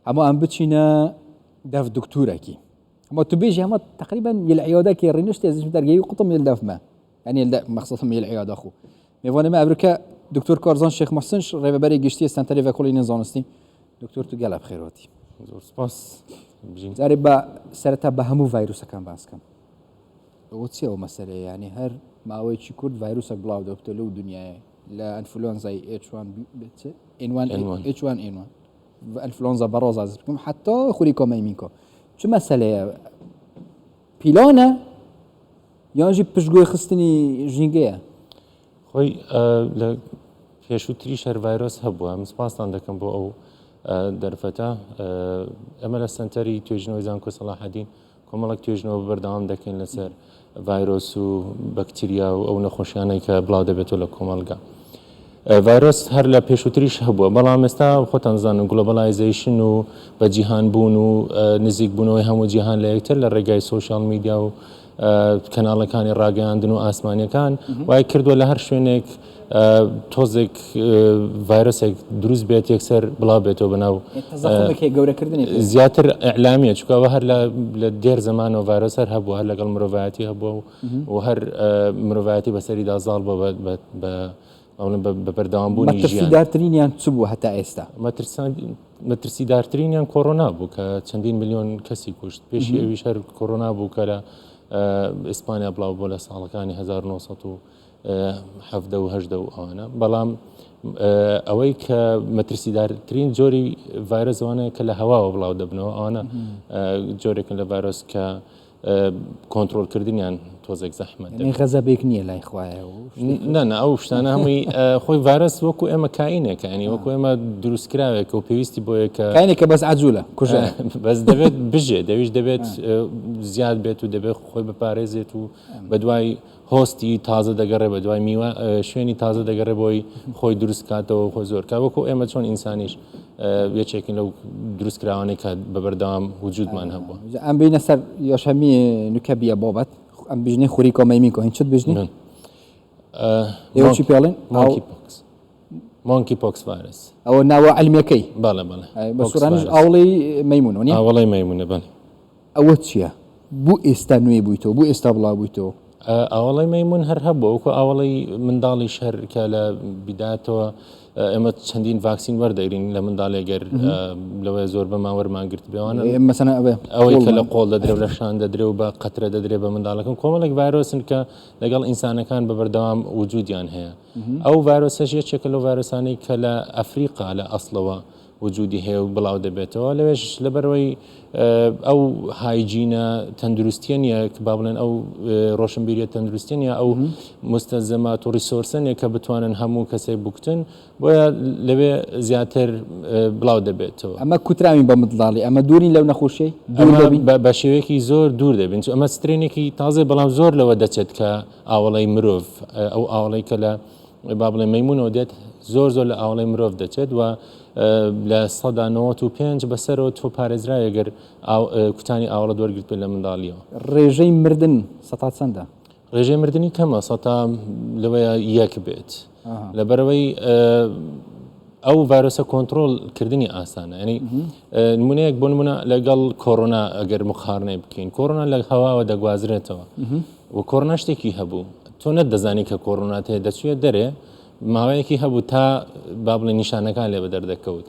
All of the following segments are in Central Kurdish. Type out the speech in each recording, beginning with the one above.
ئەمە ئەم بچینە دەف دکتورێکی ئەمە تو بێژی ئەمە تقریبا العیادەکی ڕێنوشت ێزیش دەرگەی و قوتم دەفمە يعني مخصوصا العياده اخو ميفانا ما ابركا دكتور كارزان شيخ محسن ريفبري جشتي سنتري فاكولين زانستي دكتور تو قلب خيراتي زور سپاس بجين زاربا سرتا بهمو فيروس كان باسكم وتسيو مساله يعني هر ما ويتشي كود فيروس بلاو دوبتلو دنيا لا انفلونزا H1 H1N1 انفلونزا بروز ازكم حتى خوريكم يمينكم شو مساله بيلانا یانجی پشتگوی خستنی ژینگەیە خۆی لە پێشووتری شەر ڤایرۆس هەبووە ئەم سپاسان دەکەم بۆ ئەو دەرفەتە ئەمە لە سنتەری توێژنەوەی زانکۆ سەلاحەدین کۆمەڵک توێژنەوە بەردەوام دەکەین لەسەر ڤایرۆس و بەکتریا و ئەو نەخۆشیانەی کە بڵاو دەبێتەوە لە کۆمەڵگا ڤایرۆس هەر لە پێشووتریش هەبووە بەڵام ئێستا خۆتان زانن گلۆبەلایزیشن و بەجیهان بوون و نزیک بوونەوەی هەموو جیهان لە یەکتر لە ڕێگای سۆشیال میدیا و کەناڵەکانی ڕاگەیاندن و ئاسمانیەکان وای کردووە لە هەر شوێنێک تۆزێک ڤایرۆسێک دروست بێت یەکسەر بڵاو بێتەوە بەناو زیاتر ئەعلامیە چکەوە هەر لە دێر زمانەوە ڤایرۆس هەر هەبووە هەر لەگەڵ مرۆڤایەتی هەبووە و هەر مرۆڤایەتی بەسەریدا زاڵ بۆ بە بەردەوامبوونی ژیان مەترسیدارترینیان چ بوو هەتا ئێستا مەترسیدارترینیان کۆڕۆنا بوو کە چەندین ملیۆن کەسی کوشت پێشی ئەویش هەر کۆڕۆنا بوو کە لە ئیسپانیا بڵاو بۆ لە ساڵەکانی 1970 و ئەوانە بەڵام ئەوەی کە مەترسیدارترین جۆری ڤایرۆسەوانەیە کە لە هەواوە بڵاو دەبنەوە ئەوانە جۆرێکن لە ڤایرۆس کە کۆنتڕۆلکردنیان تۆزێک زەحمەت غەزەبێک نییە لای خوایە نە ئەو شتانە هەمووی خۆی ڤایرۆس وەکو ئێمە کاینێکە ینی وەکو ئێمە دروستکراوێکە و پێویستی بۆ یەکە کاینێکە بەس عەجوولە کوژە بەس دەبێت بژێ دەویش دەبێت زیاد بێت و دەبێت خۆی بپارێزێت و بە دوای هۆستی تازە دەگەڕێ بە دوای میوە شوێنی تازە دەگەڕێ بۆی خۆی دروست کاتەوە خۆ زۆر کا وەکو ئێمە چۆن ئینسانیش یەکێکین لەو دروستکراوانەی کە بەبەردەوام وجودمان هەبووە ئەم بینە سەر یاشەمی نوکە بیە بابەت ئەم بژنەی خوری کۆمەیمینکۆ هین چت بژنی ئێوەچی پێڵێن مۆنکی پۆکس ڤایرۆس ئەوە ناوە عەلمیەکەی بەڵێ بەڵێ بە سوورانیش ئاوڵەی مەیمونۆ نیە ئاوڵەی مەیمونە بەڵێ ئەوە چییە بوو ئێستا نوێ بوویتەوە بوو ئێستا بڵاو بوویتەوە ئاوڵەی مەیمون هەر هەبووە وەکو ئاوڵەی منداڵی شەر کە لە بیداتەوە ئێمە چەندین ڤاکسین وەردەگرین لە منداڵێگەر لەوەی زۆر بەمان وەرمانگرت بێوانە مەسەنە ئەوەی کە لە قۆڵ دەدرێ و لە شان دەدرێ و بە قەترە دەدرێ بە منداڵەکەن کۆمەڵێک ڤایرۆسن کە لەگەڵ ئینسانەکان بە بەردەوام وجودیان هەیە ئەو ڤایرۆسەش یەکێکە لەو ڤایرۆسانەی کە لە ئەفریقا لە ئەسڵەوە وجودی هەیە و بڵاو دەبێتەوە لەوێش لەبەرەوەی ئەو هایجینە تەندروستیە نیە کە با بڵێن ئەو ڕۆشنبیریە تەندروستی نیە ئەو مستەلزەمات و ریسۆرسەنێک کە بتوانن هەموو کەسێک بکتن بۆیە لەوێ زیاتر بڵاو دەبێتەوە ئەمە کوتراوین بە منداڵی ئەمە دووری لەو نەخۆشی بە شێوەیەکی زۆر دوور دەبین ئەمە سترێنێکی تازە بەڵام زۆر لەوە دەچێت کە ئاوڵەی مرۆڤ ئەو ئاوڵەی کە لە با بڵێ مەیمونەوە دێت زۆر لە ئاوڵەی مرۆڤ دەچێت و لە 95 بەسەرەوە تۆ پارێزرایەگەر کوتانی ئاوڵە دووەرگرت بێت لە منداڵیەوە ڕێژەی مردن سەتا چەندە ڕێژەی مردنی کەمە سەتا لەوەیە یەک بێت لەبەرەوەی ئەو ڤایرۆسە کۆنتڕۆلکردنی ئاسانە ینی نمونەیەک بۆ نمونە لەگەڵ کۆڕۆنا ئەگەر مخارنەی بکەین کۆڕۆنا لە هەواوە دەگوازرێتەوە و کۆڕۆنا شتێکی هەبوو تۆ نەدەزانی کە کۆڕۆنات هەیە دەچوێت دەرێ ماوەیەکی هەبوو تا با بڵێ نیشانەکان لێ بە دەردەکەوت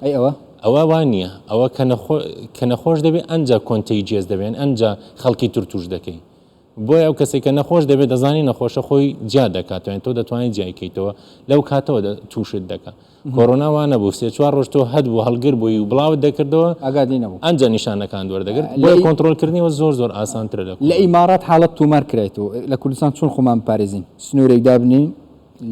ئەوە وان نییە ئەوە کە نەخۆش دەبێت ئەنجا کۆنتەیجێز دەبێن ئەنجا خەڵکی توش دەکەی بۆیە ئەو کەسێک کە نەخۆش دەبێت دەزانی نەخۆشە خۆی جیا دەکاتەوە تۆ دەتوانیت جیایکەیتەوە لەو کاتەوە تووشت دەکات کۆڕۆنا وانە بوو 3-4 ڕۆژ تۆ هەبوو هەڵگر بووی و بڵاوت دەکردەوە ئاگادی نەبوو ئەنجا نیشانەکان دووەردەگرت بۆی کۆنتڕۆلکردنیەوە زۆر ئاسانترە لە ئیمارات حاڵەت تومار کرێتەوە لە کوردستان چۆن خۆمان پارێزین سنوورێک دابنین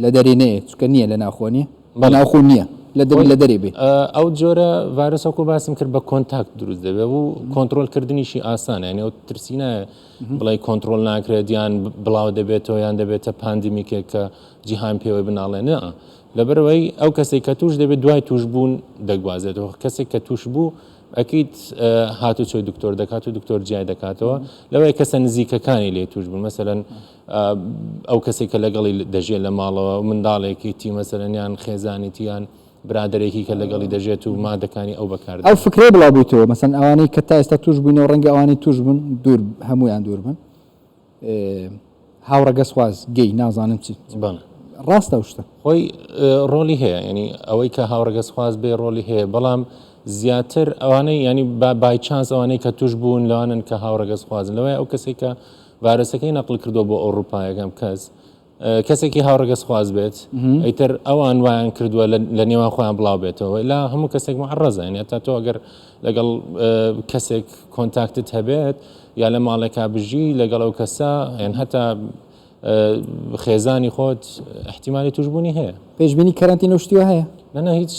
لە دەرێنەیە چکە نییە لە ناخۆنیە بە ناوخۆ نییە لە دەرێ بێ ئەو جۆرە ڤایرۆسەکو باسم کرد بە کۆنتاکت دروست دەبێت و کۆنتڕۆلکردنیشی ئاسانە یعنی ئەو ترسینایە بڵێ کۆنتڕۆل ناکرێت یان بڵاو دەبێتەوە یان دەبێتە پاندیمیکێک کە جیهان پێوەی بناڵێ نە لەبەرەوەی ئەو کەسێک کە توش دەبێت دوای توشبوون دەگوازێتەوە کەسێک کە توش بوو ئەکییت هاتو چۆی دکتۆر دەکات و دکتۆر جیای دەکاتەوە لەوەی کەسە نزیکەکانی لێ توش بوون مەسەرەن ئەو کەسێک کە لەگەڵی دەژێت لە ماڵەوە منداڵێکی تی مەسەرەن یان خێزانیتیان برادێکی کە لەگەڵی دەژێت و مادەکانی ئەو بەکارد ئەو فکرێ بڵاو بوویتەوە مەسەن ئەوانەی کە تا ئێستا توش بووینەوە ڕەنگە ئەوانەی توش بوون دوور هەمویان دوور بن هاوڕەگە سواز گەی نازانم چی ڕاستە شتە خۆی ڕۆلی هەیە ینی ئەوەی کە هاوڕەگە سواز بێ ڕۆلی هەیە بەڵام زیاتر ئەوانەی ینی بایچانس ئەوانەی کە توش بوون لەوانن کە هاوڕەگە سوازن لەوەی ئەو کەسێک کە ڤایرۆسەکەی نەقل کردو بۆ ئەوروپا یەکەم کەسێکی هاوڕەگە سواز بێت ئەیتر ئەوان وایان کردووە لە نێوان خۆیان بڵاو بێتەوە لا هەموو کەسێک معڕەزە ینی تا تۆ ئەگەر لەگەڵ کەسێک کۆنتاکتت هەبێت یا لە ماڵێکا بژی لەگەڵ ئەو کەسە یان هەتا خێزانی خۆت احتیمالی توشبوونی هەیە پێشبینی کەرەنتین و شتیوە هەیە نەنا هیچ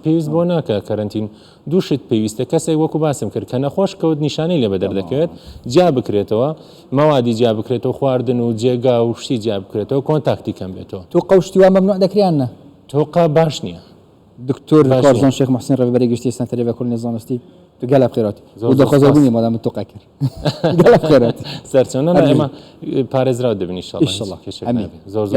پێویست بۆ ناکە کەرەنتین دووشت پێویستە کەسێک وەکو باسم کرد کە نەخۆش کەوت نیشانەی لێ بەدەر دەکەوێت جیا بکرێتەوە مەوادی جیا بکرێتەوە خواردن و جێگا و شتی جیا بکرێتەوە کۆنتاکتی کەم بێتەوە تۆ قەوشتیوە مەمنوع دەکریانە تۆقا باش نییە دکتۆر کارزان شێخ محسین ڕێبەری گشتی سنتەری بەکۆڵنی زانستی تو گەلە بخێراتی و دەخۆزەبوونی مادام تۆقا کرد گەلە بخێراتی سەرچۆنە ئێمە پارێزراو دەبین ئینشاڵڵا زۆر